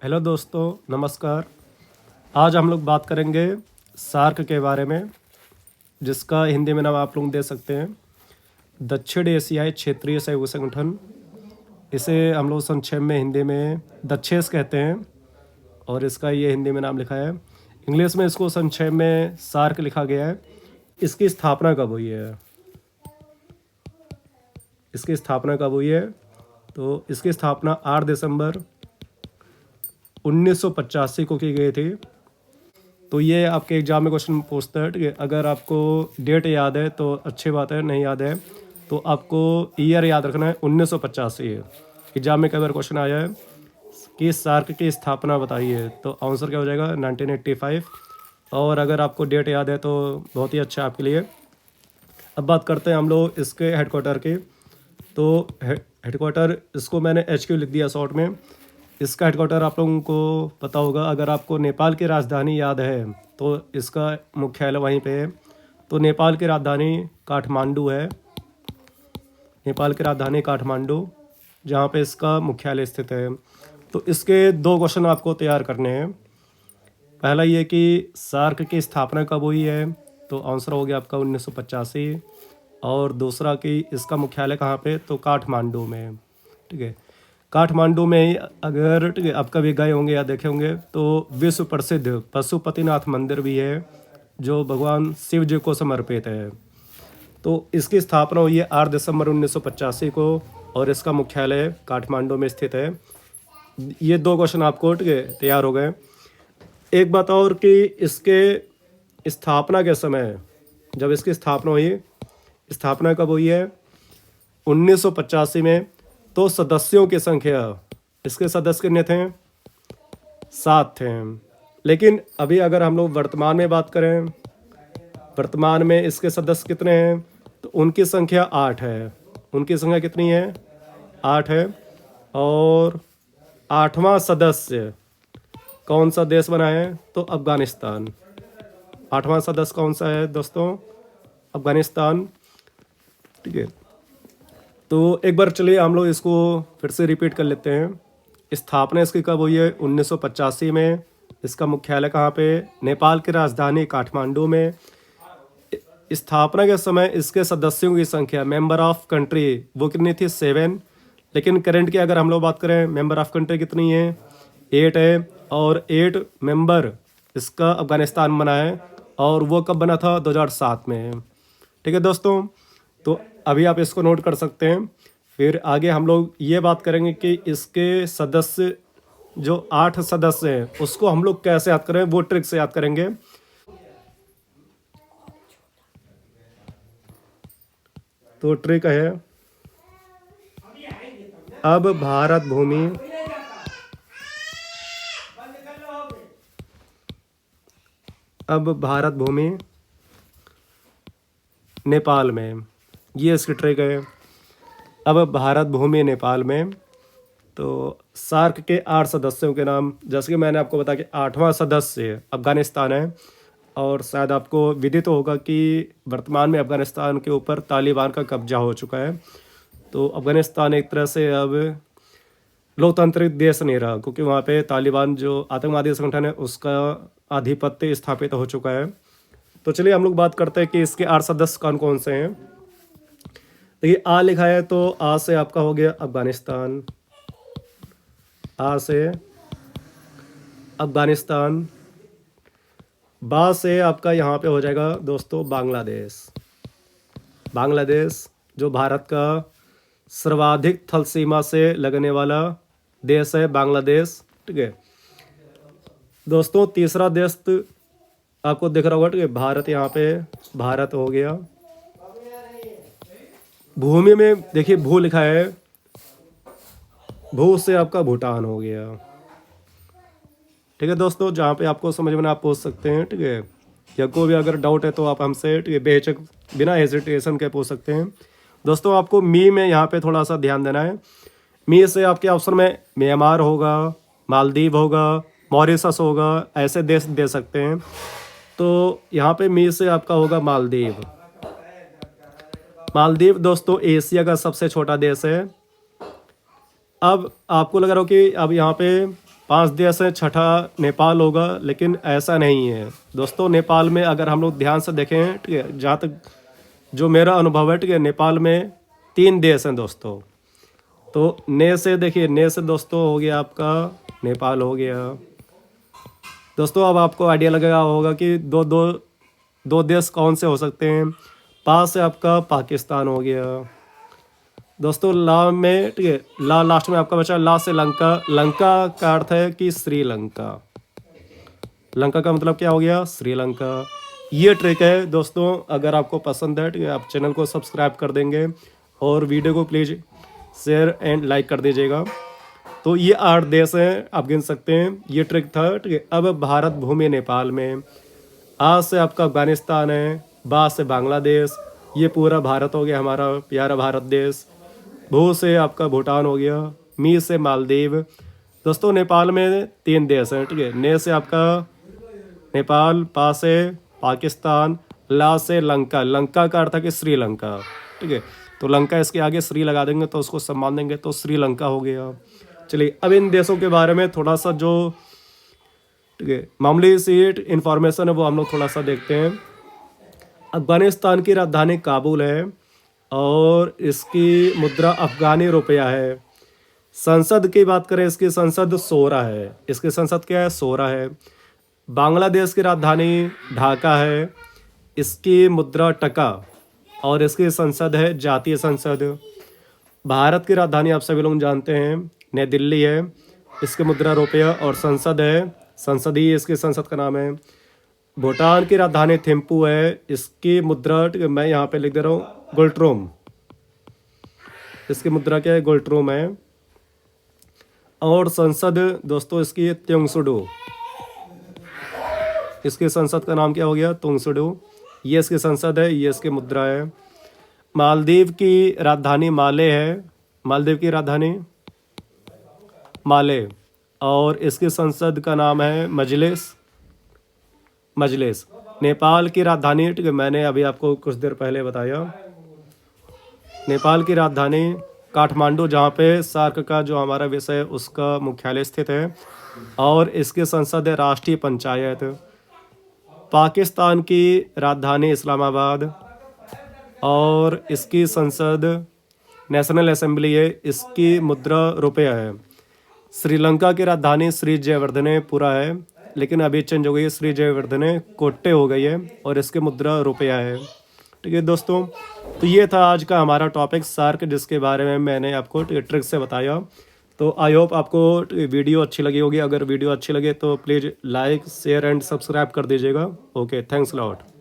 Hello दोस्तों, नमस्कार। आज हम लोग बात करेंगे सार्क के बारे में, जिसका हिंदी में नाम आप लोग दे सकते हैं दक्षिण एशियाई क्षेत्रीय सहयोग संगठन। इसे हम लोग संक्षेप में हिंदी में दक्षेस कहते हैं और इसका ये हिंदी में नाम लिखा है। इंग्लिश में इसको संक्षेप में सार्क लिखा गया है। इसकी स्थापना कब हुई है? तो इसकी स्थापना 8 दिसंबर 1985 को की गई थी। तो ये आपके एग्जाम में क्वेश्चन पूछता है, ठीक है। अगर आपको डेट याद है तो अच्छी बात है, नहीं याद है तो आपको ईयर याद रखना है 1985 है। एग्जाम में कई बार क्वेश्चन आया है कि सार्क की स्थापना बताइए, तो आंसर क्या हो जाएगा 1985। और अगर आपको डेट याद है तो बहुत ही अच्छा है आपके लिए। अब बात करते हैं हम लोग इसके हेडक्वार्टर की। तो हेडक्वार्टर इसको मैंने HQ लिख दिया शॉर्ट में। इसका हेडक्वार्टर आप लोगों को पता होगा, अगर आपको नेपाल की राजधानी याद है तो इसका मुख्यालय वहीं पे है। तो नेपाल की राजधानी काठमांडू है, जहाँ पे इसका मुख्यालय स्थित है। तो इसके दो क्वेश्चन आपको तैयार करने हैं। पहला ये कि सार्क की स्थापना कब हुई है, तो आंसर हो गया आपका 1985। और दूसरा कि इसका मुख्यालय कहाँ पे, तो काठमांडू में, ठीक है। काठमांडू में ही अगर, ठीक है, आप कभी गए होंगे या देखे होंगे तो विश्व प्रसिद्ध पशुपतिनाथ मंदिर भी है, जो भगवान शिव जी को समर्पित है। तो इसकी स्थापना हुई है 8 दिसंबर 1985 को और इसका मुख्यालय काठमांडू में स्थित है। ये दो क्वेश्चन आपको, ठीक है, तैयार हो गए। एक बात और कि इसके स्थापना के समय, जब इसकी स्थापना हुई, स्थापना कब हुई है 1985 में, तो सदस्यों की संख्या, इसके सदस्य कितने थे, 7 थे। लेकिन अभी अगर हम लोग वर्तमान में बात करें, वर्तमान में इसके सदस्य कितने हैं, तो उनकी संख्या 8 है। उनकी संख्या कितनी है, 8 है। और 8वां सदस्य कौन सा देश बना है, तो अफगानिस्तान। 8वां सदस्य कौन सा है दोस्तों, अफगानिस्तान, ठीक है। तो एक बार चलिए हम लोग इसको फिर से रिपीट कर लेते हैं। स्थापना इसकी कब हुई है 1985 में। इसका मुख्यालय कहाँ पे, नेपाल की राजधानी काठमांडू में। स्थापना के समय इसके सदस्यों की संख्या, मेंबर ऑफ कंट्री, वो कितनी थी, 7। लेकिन करंट की अगर हम लोग बात करें, मेंबर ऑफ कंट्री कितनी है, 8 है। और 8 मेंबर इसका अफगानिस्तान बना है, और वो कब बना था, 2007 में, ठीक है दोस्तों। तो अभी आप इसको नोट कर सकते हैं। फिर आगे हम लोग ये बात करेंगे कि इसके सदस्य, जो 8 सदस्य हैं, उसको हम लोग कैसे याद करें, वो ट्रिक से याद करेंगे। तो ट्रिक है, अब भारत भूमि नेपाल में, ये इसकी ट्रिक है। अब भारत भूमि नेपाल में, तो सार्क के 8 सदस्यों के नाम, जैसे कि मैंने आपको बताया कि 8वां सदस्य अफगानिस्तान है। और शायद आपको विदित होगा कि वर्तमान में अफगानिस्तान के ऊपर तालिबान का कब्जा हो चुका है। तो अफगानिस्तान एक तरह से अब लोकतांत्रिक देश नहीं रहा, क्योंकि वहाँ पे तालिबान जो आतंकवादी संगठन है उसका आधिपत्य स्थापित हो चुका है। तो चलिए हम लोग बात करते हैं कि इसके 8 सदस्य कौन कौन से हैं। देखिए आ लिखा है, तो आ से आपका हो गया अफगानिस्तान, आ से अफगानिस्तान। बा से आपका यहाँ पे हो जाएगा दोस्तों बांग्लादेश, जो भारत का सर्वाधिक थल सीमा से लगने वाला देश है, बांग्लादेश, ठीक है दोस्तों। तीसरा देश आपको दिख रहा होगा, ठीक है, भारत, यहाँ पे भारत हो गया। भूमि में देखिए भू लिखा है, भू से आपका भूटान हो गया, ठीक है दोस्तों। जहाँ पे आपको समझ में आप पूछ सकते हैं, ठीक है, या कोई भी अगर डाउट है तो आप हमसे, ठीक है, बेहिचक बिना हेजिटेशन के पूछ सकते हैं दोस्तों। आपको मी में यहाँ पे थोड़ा सा ध्यान देना है। मी से आपके ऑप्शन में म्यांमार होगा, मालदीव होगा, मॉरिशस होगा, ऐसे देश दे सकते हैं। तो यहाँ पे मी से आपका होगा मालदीव दोस्तों एशिया का सबसे छोटा देश है। अब आपको लग रहा हो कि अब यहाँ पे 5 देश हैं, छठा नेपाल होगा, लेकिन ऐसा नहीं है दोस्तों। नेपाल में अगर हम लोग ध्यान से देखें, ठीक है, जहाँ तक जो मेरा अनुभव है, ठीक है, नेपाल में 3 देश हैं दोस्तों। तो ने से देखिए, ने से दोस्तों हो गया आपका नेपाल हो गया दोस्तों। अब आपको आइडिया लगेगा होगा कि दो देश कौन से हो सकते हैं। पा से आपका पाकिस्तान हो गया दोस्तों। ला में, ठीक है, ला लास्ट में आपका बचा, ला से लंका। लंका का अर्थ है कि श्रीलंका। लंका का मतलब क्या हो गया, श्रीलंका। ये ट्रिक है दोस्तों। अगर आपको पसंद है, ठीक है, आप चैनल को सब्सक्राइब कर देंगे और वीडियो को प्लीज़ शेयर एंड लाइक कर दीजिएगा। तो ये 8 देश हैं, आप गिन सकते हैं। ये ट्रिक था, ठीक है। अब भारत भूमि नेपाल में, आ से आपका अफगानिस्तान है, बा से बांग्लादेश, ये पूरा भारत हो गया हमारा प्यारा भारत देश। भू से आपका भूटान हो गया, मी से मालदीव दोस्तों। नेपाल में 3 देश हैं, ठीक है। ने से आपका नेपाल, पा से पाकिस्तान, ला से लंका। लंका का अर्थ है कि श्रीलंका, ठीक है। तो लंका इसके आगे श्री लगा देंगे तो उसको सम्मान देंगे, तो श्रीलंका हो गया। चलिए अब इन देशों के बारे में थोड़ा सा जो, ठीक है, मामूली सी इंफॉर्मेशन है वो हम लोग थोड़ा सा देखते हैं। अफगानिस्तान की राजधानी काबुल है और इसकी मुद्रा अफगानी रुपया है। संसद की बात करें, इसकी संसद सोरा है। इसकी संसद क्या है, सोरा है। बांग्लादेश की राजधानी ढाका है, इसकी मुद्रा टका और इसकी संसद है जातीय संसद। भारत की राजधानी आप सभी लोग जानते हैं नई दिल्ली है, इसकी मुद्रा रुपया और संसद है, संसद ही इसकी संसद का नाम है। भूटान की राजधानी थिम्पू है, इसकी मुद्रा, मैं यहाँ पे लिख दे रहा हूँ, गुल्ट्रोम। इसकी मुद्रा क्या है, गुल्ट्रोम है। और संसद दोस्तों इसकी त्योंगसुडू। इसकी संसद का नाम क्या हो गया, त्योंगसुडू। ये इसकी संसद है, ये इसकी मुद्रा है। मालदीव की राजधानी माले है, मालदीव की राजधानी माले और इसकी संसद का नाम है मजलिस। नेपाल की राजधानी, ठीक है, मैंने अभी आपको कुछ देर पहले बताया। नेपाल की राजधानी काठमांडू, जहाँ पे सार्क का जो हमारा विषय है उसका मुख्यालय स्थित है और इसकी संसद है राष्ट्रीय पंचायत। पाकिस्तान की राजधानी इस्लामाबाद और इसकी संसद नेशनल असेंबली है, इसकी मुद्रा रुपया है। श्रीलंका की राजधानी श्री जयवर्धनेपुरा है, लेकिन अभी चेंज हो गई है, श्री जयवर्धने कोट्टे हो गई है और इसकी मुद्रा रुपया है, ठीक है दोस्तों। तो ये था आज का हमारा टॉपिक सार्क, जिसके बारे में मैंने आपको ट्रिक से बताया। तो आई होप आपको वीडियो अच्छी लगी होगी। अगर वीडियो अच्छी लगे तो please like share and subscribe कर दीजिएगा। Okay, thanks lot.